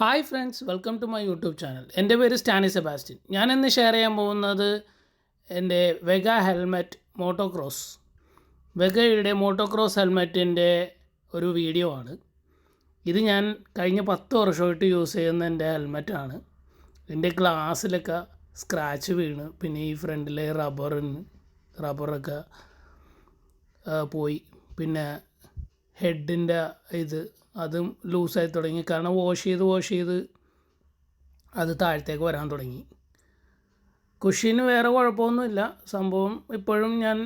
Hi friends, welcome to my YouTube channel. എൻ്റെ പേര് Stany Sebastian. ഞാനിന്ന് ഷെയർ ചെയ്യാൻ പോകുന്നത് എൻ്റെ വെഗ ഹെൽമെറ്റ് മോട്ടോക്രോസ്, വെഗയുടെ മോട്ടോക്രോസ് ഹെൽമെറ്റിൻ്റെ ഒരു വീഡിയോ ആണ്. ഇത് ഞാൻ കഴിഞ്ഞ 10 വർഷമായിട്ട് യൂസ് ചെയ്യുന്ന എൻ്റെ ഹെൽമെറ്റാണ്. എൻ്റെ ഗ്ലാസ്സിലൊക്കെ സ്ക്രാച്ച് വീണ്, പിന്നെ ഈ ഫ്രണ്ടിലെ റബ്ബറൊക്കെ പോയി, പിന്നെ ഹെഡിൻ്റെ അതും ലൂസായി തുടങ്ങി. കാരണം വാഷ് ചെയ്ത് അത് താഴത്തേക്ക് വരാൻ തുടങ്ങി. കുഷ്യന് വേറെ കുഴപ്പമൊന്നുമില്ല. സംഭവം ഇപ്പോഴും ഞാൻ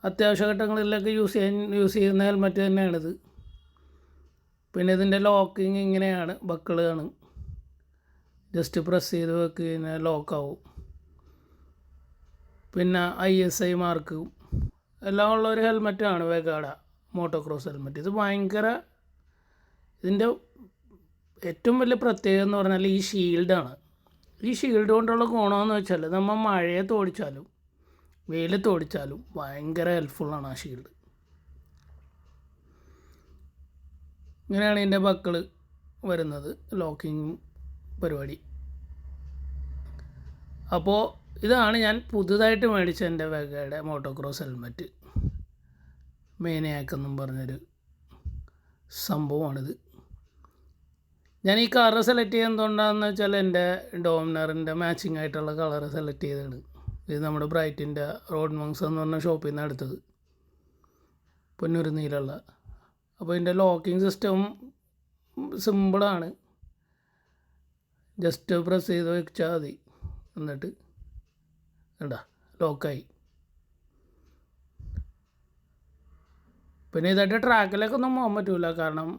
അത്യാവശ്യ ഘട്ടങ്ങളിലൊക്കെ യൂസ് ചെയ്യുന്ന ഹെൽമെറ്റ് തന്നെയാണിത്. പിന്നെ ഇതിൻ്റെ ലോക്കിങ് ഇങ്ങനെയാണ്, ബക്കിളാണ്. ജസ്റ്റ് പ്രസ് ചെയ്ത് വെക്ക് കഴിഞ്ഞാൽ ലോക്കാവും. പിന്നെ ISI മാർക്കും എല്ലാം ഉള്ള ഒരു ഹെൽമെറ്റാണ് വെഗയുടെ മോട്ടോക്രോസ് ഹെൽമെറ്റ്. ഇതിൻ്റെ ഏറ്റവും വലിയ പ്രത്യേകത എന്ന് പറഞ്ഞാൽ ഈ ഷീൽഡാണ്. ഈ ഷീൽഡ് കൊണ്ടുള്ള ഗുണമെന്ന് വെച്ചാൽ നമ്മൾ മഴയത്ത് ഓടിച്ചാലും വെയിലത്ത് ഓടിച്ചാലും ഭയങ്കര ഹെൽപ്ഫുള്ളാണ് ആ ഷീൽഡ്. ഇങ്ങനെയാണ് ഇതിൻ്റെ ബക്കിൾ വരുന്നത്, ലോക്കിങ് പരിപാടി. അപ്പോൾ ഇതാണ് ഞാൻ പുതുതായിട്ട് മേടിച്ച എൻ്റെ വെഗയുടെ മോട്ടോക്രോസ് ഹെൽമെറ്റ്. മേനിയാക്കെന്നും പറഞ്ഞൊരു സംഭവമാണിത്. ഞാൻ ഈ കളറ് സെലക്ട് ചെയ്യാൻ എന്തുകൊണ്ടാണെന്ന് വെച്ചാൽ എൻ്റെ ഡോമിനറിൻ്റെ മാച്ചിങ് ആയിട്ടുള്ള കളറ് സെലക്ട് ചെയ്തതാണ്. ഇത് നമ്മുടെ ബ്രൈറ്റിൻ്റെ റോഡ് മങ്സ് എന്ന് പറഞ്ഞ ഷോപ്പിൽ നിന്ന് എടുത്തത്, പൊന്നൂർ നീലുള്ള. അപ്പോൾ ഇതിൻ്റെ ലോക്കിംഗ് സിസ്റ്റം സിമ്പിളാണ്. ജസ്റ്റ് പ്രസ് ചെയ്ത് വെച്ചാൽ മതി, എന്നിട്ട് എന്താ ലോക്കായി. പിന്നെ ഇതായിട്ട് ട്രാക്കിലൊക്കെ ഒന്നും പോകാൻ പറ്റില്ല, കാരണം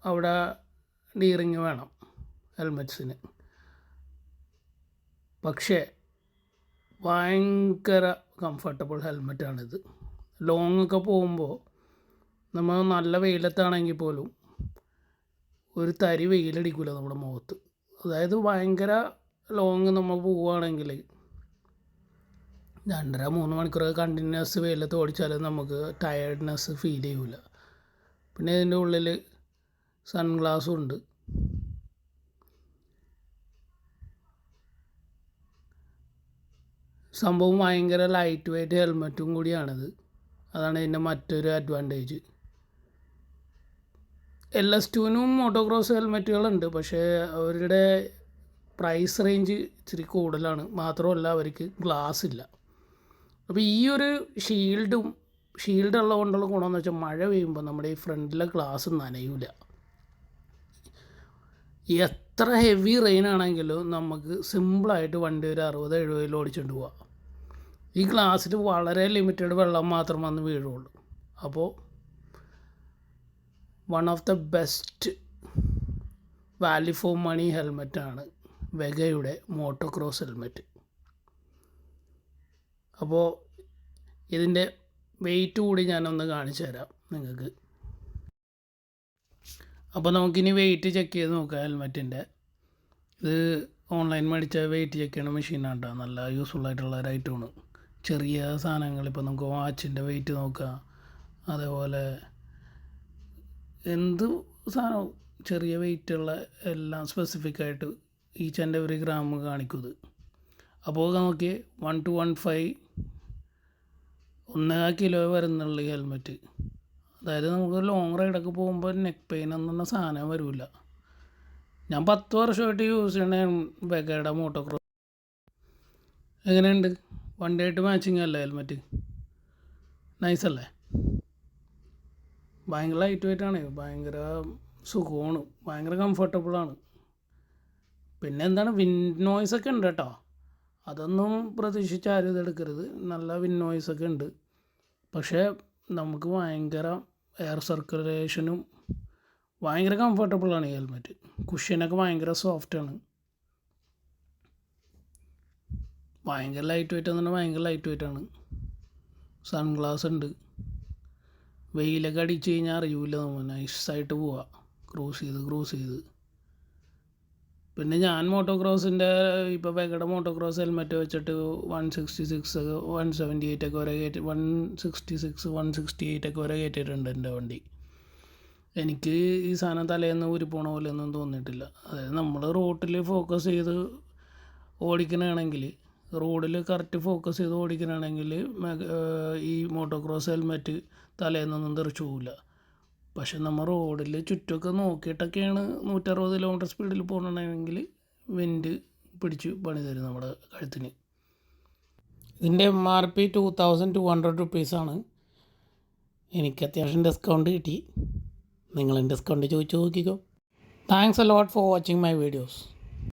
അവിടെ ഡീറിങ് വേണം ഹെൽമെറ്റ്സിന്. പക്ഷേ ഭയങ്കര കംഫർട്ടബിൾ ഹെൽമെറ്റാണിത്. ലോങ്ങൊക്കെ പോകുമ്പോൾ നമ്മൾ നല്ല വെയിലത്താണെങ്കിൽ പോലും ഒരു തരി വെയിലടിക്കില്ല നമ്മുടെ മുഖത്ത്. അതായത് ഭയങ്കര ലോങ് നമ്മൾ പോവുകയാണെങ്കിൽ 2.5-3 മണിക്കൂറൊക്കെ കണ്ടിന്യൂസ് വെയിലത്ത് ഓടിച്ചാൽ നമുക്ക് ടയർഡ്നെസ് ഫീൽ ചെയ്യില്ല. പിന്നെ ഇതിൻ്റെ ഉള്ളിൽ സൺഗ്ലാസും ഉണ്ട്. സംഭവം ഭയങ്കര ലൈറ്റ് വെയ്റ്റ് ഹെൽമെറ്റും കൂടിയാണിത്. അതാണ് ഇതിൻ്റെ മറ്റൊരു അഡ്വാൻറ്റേജ്. LS2-നും മോട്ടോക്രോസ് ഹെൽമെറ്റുകളുണ്ട്, പക്ഷേ അവരുടെ പ്രൈസ് റേഞ്ച് ഇച്ചിരി കൂടുതലാണ്. മാത്രമല്ല അവർക്ക് ഗ്ലാസ് ഇല്ല. അപ്പോൾ ഈ ഒരു ഷീൽഡ് ഉള്ളതുകൊണ്ടുള്ള ഗുണമെന്ന് വെച്ചാൽ മഴ പെയ്യുമ്പോൾ നമ്മുടെ ഈ ഫ്രണ്ടിലെ ഗ്ലാസ് നനയില്ല. എത്ര ഹെവി റെയിൻ ആണെങ്കിലും നമുക്ക് സിമ്പിളായിട്ട് വണ്ടി ഒരു 60-70 ഓടിച്ചുകൊണ്ട് പോവാം. ഈ ഗ്ലാസ്സിൽ വളരെ ലിമിറ്റഡ് വെള്ളം മാത്രം വന്ന് വീഴുള്ളൂ. അപ്പോൾ one of the best value for money ഹെൽമെറ്റാണ് വെഗയുടെ മോട്ടോക്രോസ് ഹെൽമെറ്റ്. അപ്പോൾ ഇതിൻ്റെ വെയിറ്റ് കൂടി ഞാനൊന്ന് കാണിച്ചു തരാം നിങ്ങൾക്ക്. അപ്പോൾ നമുക്കിനി വെയിറ്റ് ചെക്ക് ചെയ്ത് നോക്കാം ഹെൽമെറ്റിൻ്റെ. ഇത് ഓൺലൈൻ മേടിച്ച വെയിറ്റ് ചെക്ക് ചെയ്യണ മെഷീനാണ് കേട്ടോ. നല്ല യൂസ്ഫുൾ ആയിട്ടുള്ള ഒരു ഐറ്റമാണ്. ചെറിയ സാധനങ്ങൾ, ഇപ്പോൾ നമുക്ക് വാച്ചിൻ്റെ വെയിറ്റ് നോക്കാം, അതേപോലെ എന്ത് സാധനവും ചെറിയ വെയിറ്റുള്ള എല്ലാം സ്പെസിഫിക് ആയിട്ട് ഈച്ച് ആൻഡ് എവറി ഗ്രാം കാണിക്കും ഇത്. അപ്പോൾ നമുക്ക് 1 to 1.5 1.5 കിലോ വരുന്നുള്ള ഈ ഹെൽമെറ്റ്. അതായത് നമുക്ക് ലോങ് റൈഡൊക്കെ പോകുമ്പോൾ നെക്ക് പെയിൻ എന്നൊന്നും സാധനം വരില്ല. ഞാൻ 10 വർഷമായിട്ട് യൂസ് ചെയ്യണ വെഗയുടെ മോട്ടോക്രോസ്. എങ്ങനെയുണ്ട്? വണ്ടിയായിട്ട് മാച്ചിങ് അല്ലേ ഹെൽമെറ്റ്? നൈസല്ലേ? ഭയങ്കര ലൈറ്റ് വെയിറ്റാണ്, ഭയങ്കര സുഖമാണ്, ഭയങ്കര കംഫർട്ടബിളാണ്. പിന്നെ എന്താണ്, വിൻഡ് നോയ്സൊക്കെ ഉണ്ട് കേട്ടോ. അതൊന്നും പ്രതീക്ഷിച്ച് ആരും ഇതെടുക്കരുത്. നല്ല വിൻഡ് നോയ്സൊക്കെ ഉണ്ട്. പക്ഷേ നമുക്ക് ഭയങ്കര എയർ സർക്കുലേഷനും ഭയങ്കര കംഫർട്ടബിളാണ് ഈ ഹെൽമെറ്റ്. കുഷ്യനൊക്കെ ഭയങ്കര സോഫ്റ്റാണ്. ഭയങ്കര ലൈറ്റ് വെയിറ്റ് എന്ന് പറഞ്ഞാൽ ഭയങ്കര ലൈറ്റ് വെയിറ്റാണ്. സൺഗ്ലാസ് ഉണ്ട്. വെയിലൊക്കെ അടിച്ച് കഴിഞ്ഞാൽ അറിയില്ല, നമ്മൾ നൈസായിട്ട് പോവാം ക്രൂസ് ചെയ്ത്. പിന്നെ ഞാൻ മോട്ടോക്രോസിൻ്റെ ഇപ്പോൾ വെഗയുടെ മോട്ടോക്രോസ് ഹെൽമെറ്റ് വെച്ചിട്ട് 166 178 ഒക്കെ വരെ 166 168 ഒക്കെ വരെ കയറ്റിയിട്ടുണ്ട് എൻ്റെ വണ്ടി. എനിക്ക് ഈ സാധനം തലേന്ന് ഊരി പോണ പോലെ ഒന്നും തോന്നിയിട്ടില്ല. അതായത് നമ്മൾ റോട്ടിൽ ഫോക്കസ് ചെയ്ത് ഓടിക്കണമെങ്കിൽ, റോഡിൽ കറക്റ്റ് ഫോക്കസ് ചെയ്ത് ഓടിക്കണമെങ്കിൽ ഈ മോട്ടോക്രോസ് ഹെൽമെറ്റ് തലേന്നൊന്നും തെറിച്ചു പോവില്ല. പക്ഷെ നമ്മൾ റോഡിൽ ചുറ്റുമൊക്കെ നോക്കിയിട്ടൊക്കെയാണ് 160 കിലോമീറ്റർ സ്പീഡിൽ പോകണമെങ്കിൽ വിൻഡ് പിടിച്ച് പണി തരും നമ്മുടെ കഴുത്തിന്. ഇതിൻ്റെ MRP 2200 റുപ്പീസാണ്. എനിക്ക് അത്യാവശ്യം ഡിസ്കൗണ്ട് കിട്ടി. നിങ്ങളും ഡിസ്കൗണ്ട് ചോദിച്ചു നോക്കിക്കോ. Thanks a lot for watching my videos.